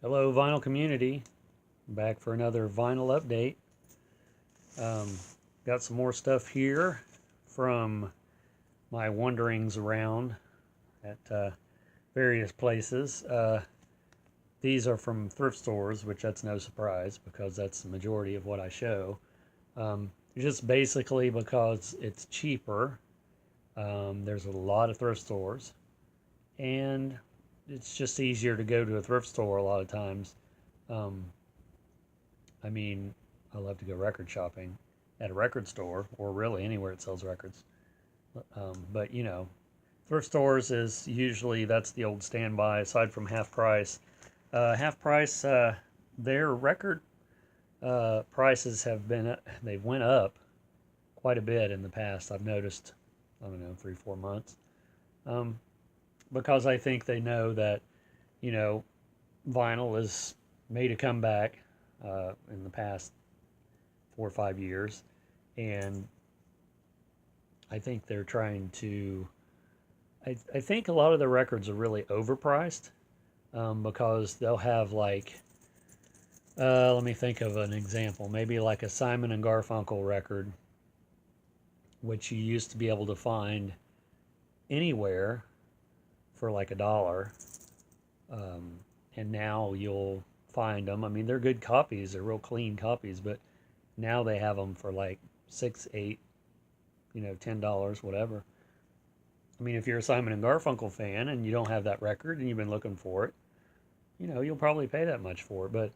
Hello, vinyl community. Back for another vinyl update. Um, got some more stuff here from my wanderings around at various places. These are from thrift stores, which that's no surprise because that's the majority of what I show. Just basically because it's cheaper. There's a lot of thrift stores, and it's just easier to go to a thrift store a lot of times. Um, I mean, I love to go record shopping at a record store or really anywhere that sells records. But thrift stores is usually that's the old standby. Aside from half price, half price, their record prices they've went up quite a bit in the past. I've noticed, I don't know, 3 4 months, um, because I think they know that you know vinyl has made a comeback in the past 4 or 5 years, and I think they're trying to. I think a lot of the records are really overpriced because they'll have like. Let me think of an example. Maybe like a Simon and Garfunkel record, which you used to be able to find anywhere for like $1, um, and now you'll find them. I mean, they're good copies; they're real clean copies, but now they have them for like 6, 8, $10, whatever. I mean, if you're a Simon and Garfunkel fan and you don't have that record and you've been looking for it, you'll probably pay that much for it. But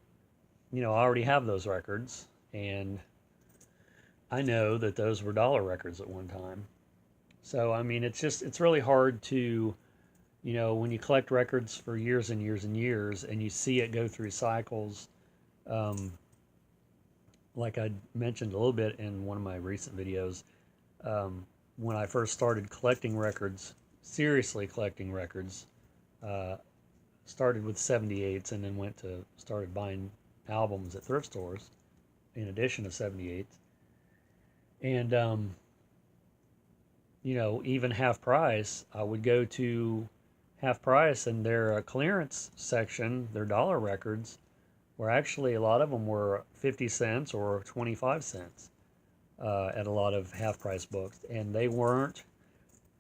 I already have those records, and I know that those were dollar records at one time. So I mean, it's really hard to, when you collect records for years and years and years, and you see it go through cycles. Um, like I mentioned a little bit in one of my recent videos, when I first started collecting records, seriously collecting records, uh, started with 78s and then started buying albums at thrift stores in addition to 78s. And, even half price, I would go to half price and their clearance section, their dollar records, were actually a lot of them were 50 cents or 25 cents at a lot of half price books. And they weren't,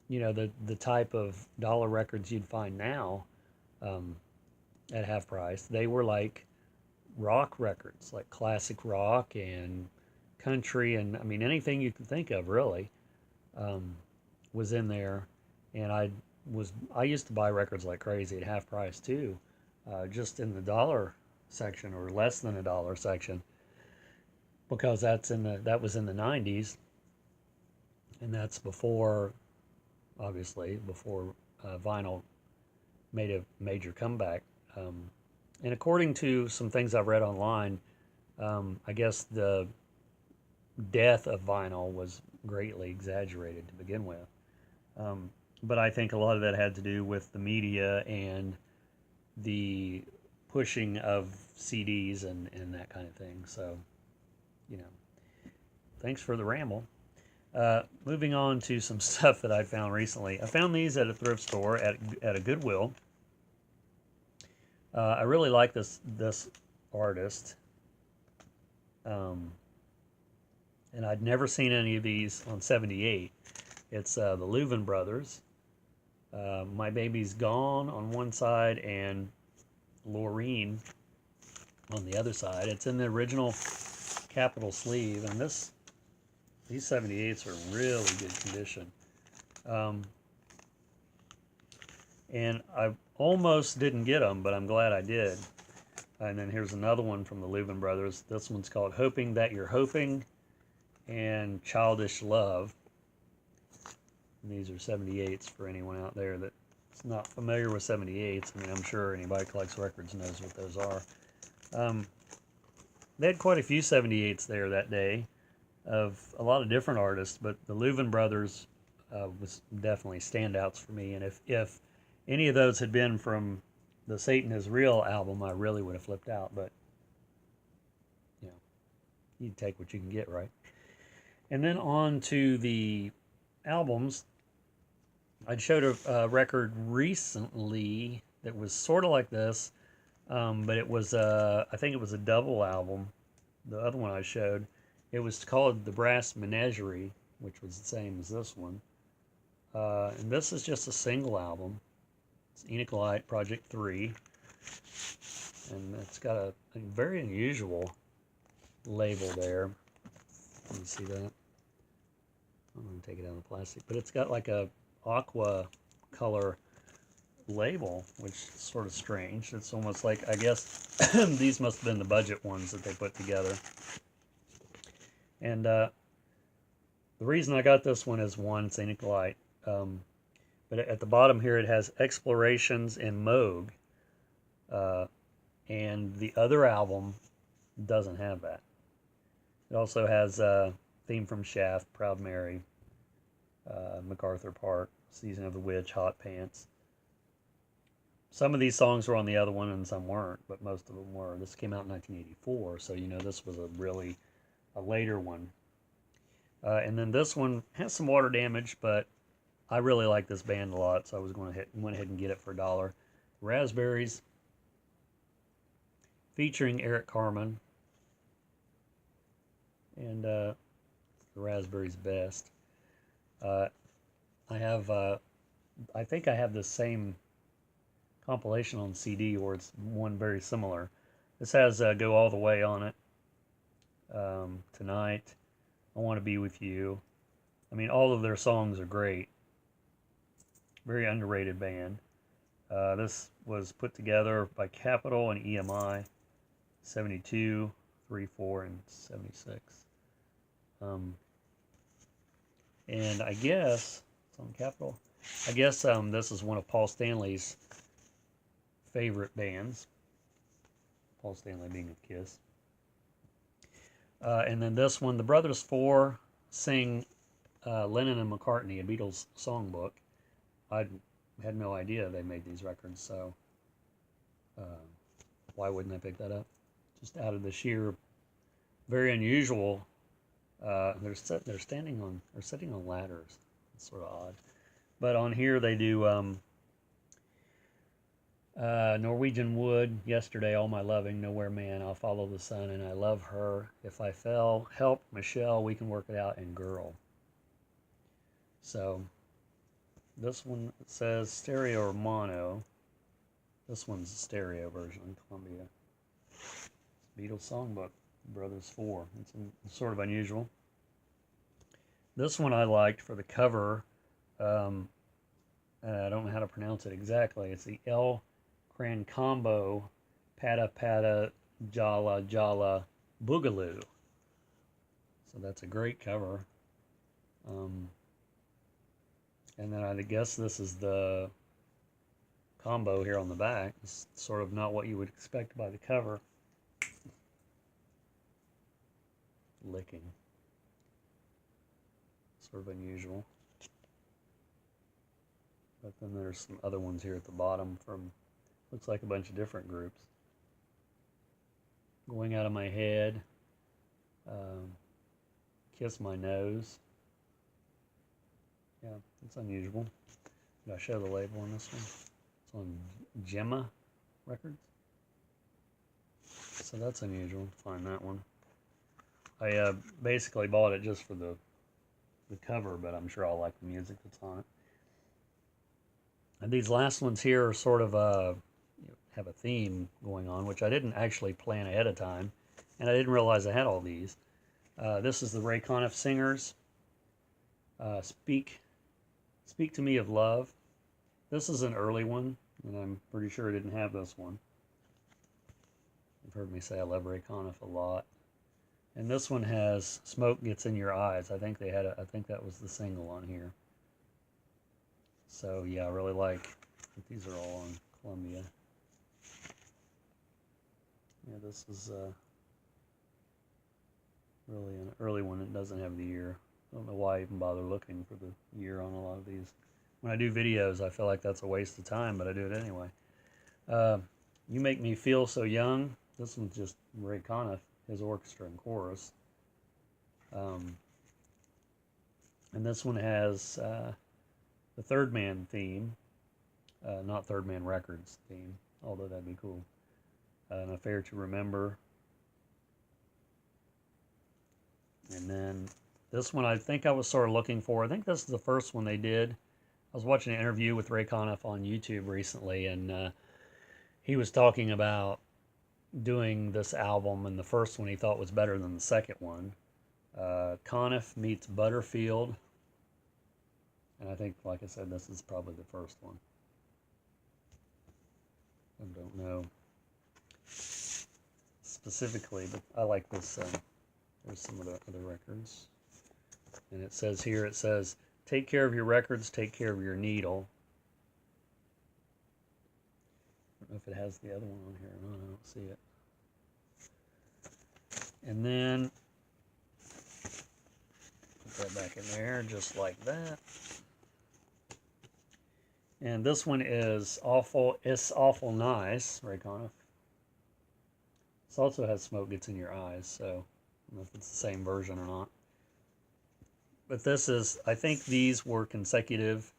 the type of dollar records you'd find now um, at half price. They were like rock records, like classic rock and country, and I mean anything you can think of really um, was in there. And I used to buy records like crazy at half price too, just in the dollar section or less than $1 section, because that was in the 90s, and that's before, obviously before vinyl made a major comeback. And according to some things I've read online, I guess the death of vinyl was greatly exaggerated to begin with. But I think a lot of that had to do with the media and the pushing of CDs and that kind of thing. So, you know, thanks for the ramble. Moving on to some stuff that I found recently. I found these at a thrift store at a Goodwill. I really like this artist, um, and I'd never seen any of these on 78. It's the Louvin brothers. My Baby's Gone on one side and Loreen on the other side. It's in the original capital sleeve, and these 78s are in really good condition. And I almost didn't get them, but I'm glad I did. And then here's another one from the Louvin brothers. This one's called Hoping That You're Hoping and Childish Love. And these are 78s for anyone out there that's not familiar with 78s. I mean, I'm sure anybody who collects records knows what those are. They had quite a few 78s there that day of a lot of different artists, but the Louvin brothers was definitely standouts for me. And if any of those had been from the Satan is Real album, I really would have flipped out. But, you take what you can get, right? And then on to the albums. I showed a record recently that was sort of like this. But it was, I think it was a double album. The other one I showed, it was called The Brass Menagerie, which was the same as this one. And this is just a single album. It's Enoch Light Project 3. And it's got a very unusual label there. Can you see that? I'm going to take it out of the plastic. But it's got like a aqua color label, which is sort of strange. It's almost like, I guess, these must have been the budget ones that they put together. And the reason I got this one is one, it's Enoch Light. But at the bottom here, it has Explorations in Moog. And the other album doesn't have that. It also has a theme from Shaft, Proud Mary, MacArthur Park, Season of the Witch, Hot Pants. Some of these songs were on the other one and some weren't, but most of them were. This came out in 1984, so you know this was a later one. And then this one has some water damage, but I really like this band a lot, so I went ahead and get it for $1. Raspberries, featuring Eric Carmen, and the Raspberries Best. I think I have the same compilation on CD, or it's one very similar. This has Go All the Way on it. Tonight, I Want to Be With You. I mean, all of their songs are great. Very underrated band. This was put together by Capitol and EMI, 72, 3/4, and 76. And I guess, it's on Capitol, I guess this is one of Paul Stanley's favorite bands. Paul Stanley being of Kiss. And then this one, the Brothers Four sing Lennon and McCartney, a Beatles songbook. I had no idea they made these records, so why wouldn't I pick that up? Just out of the sheer, very unusual. They're sitting on ladders. It's sort of odd. But on here they do Norwegian Wood, Yesterday, All My Loving, Nowhere Man, I'll Follow the Sun, and I Love Her, If I Fell, Help, Michelle, We Can Work It Out, and Girl. So this one says stereo or mono. This one's a stereo version, Columbia. Beatles songbook, Brothers Four. It's sort of unusual. This one I liked for the cover. I don't know how to pronounce it exactly. It's the El Cran Combo Pata Pata Jala Jala Boogaloo. So that's a great cover. And then I guess this is the combo here on the back. It's sort of not what you would expect by the cover. Licking. Sort of unusual. But then there's some other ones here at the bottom from, looks like a bunch of different groups. Going Out of My Head. Kiss My Nose. Yeah, it's unusual. Did I show the label on this one? It's on Gemma Records. So that's unusual to find that one. I basically bought it just for the cover, but I'm sure I'll like the music that's on it. And these last ones here are sort of have a theme going on, which I didn't actually plan ahead of time, and I didn't realize I had all these. This is the Ray Conniff Singers. Speak to Me of Love. This is an early one, and I'm pretty sure I didn't have this one. You've heard me say I love Ray Conniff a lot. And this one has Smoke Gets in Your Eyes. I think that was the single on here. So yeah, I really like. I think these are all on Columbia. Yeah, this is really an early one. It doesn't have the year. I don't know why I even bother looking for the year on a lot of these. When I do videos, I feel like that's a waste of time, but I do it anyway. You Make Me Feel So Young. This one's just Ray Conniff, his orchestra and chorus. And this one has the Third Man theme, not Third Man Records theme, although that'd be cool. An Affair to Remember. And then this one I think I was sort of looking for. I think this is the first one they did. I was watching an interview with Ray Conniff on YouTube recently, and he was talking about doing this album, and the first one he thought was better than the second one. Conniff meets Butterfield. And I think, like I said, this is probably the first one. I don't know specifically, but I like this. There's some of the other records. And it says here, it says, take care of your records, take care of your needle. I don't know if it has the other one on here or not. I don't see it. And then put that back in there just like that. And this one is awful. It's awful nice, Ray Conniff. This also has Smoke Gets in Your Eyes, so I don't know if it's the same version or not. But this is, I think these were consecutive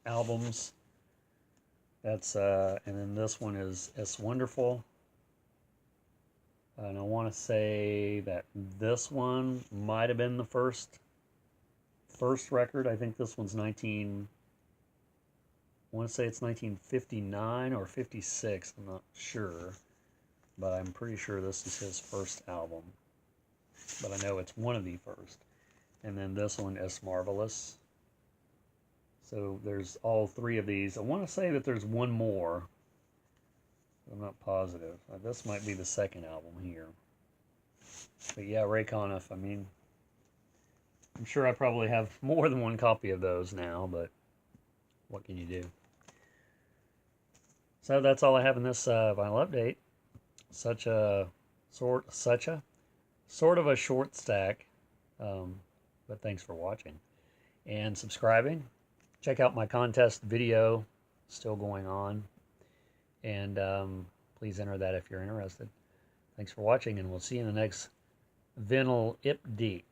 albums. That's and then this one is It's Wonderful. And I want to say that this one might have been the first record. I think this one's I want to say it's 1959 or 56. I'm not sure, but I'm pretty sure this is his first album. But I know it's one of the first. And then this one is Marvelous. So there's all three of these. I want to say that there's one more. I'm not positive. This might be the second album here. But yeah, Ray Conniff, I mean, I'm sure I probably have more than one copy of those now, but what can you do? So that's all I have in this vinyl update. Such a sort of a short stack, but thanks for watching and subscribing. Check out my contest video, still going on, and please enter that if you're interested. Thanks for watching, and we'll see you in the next vinyl update.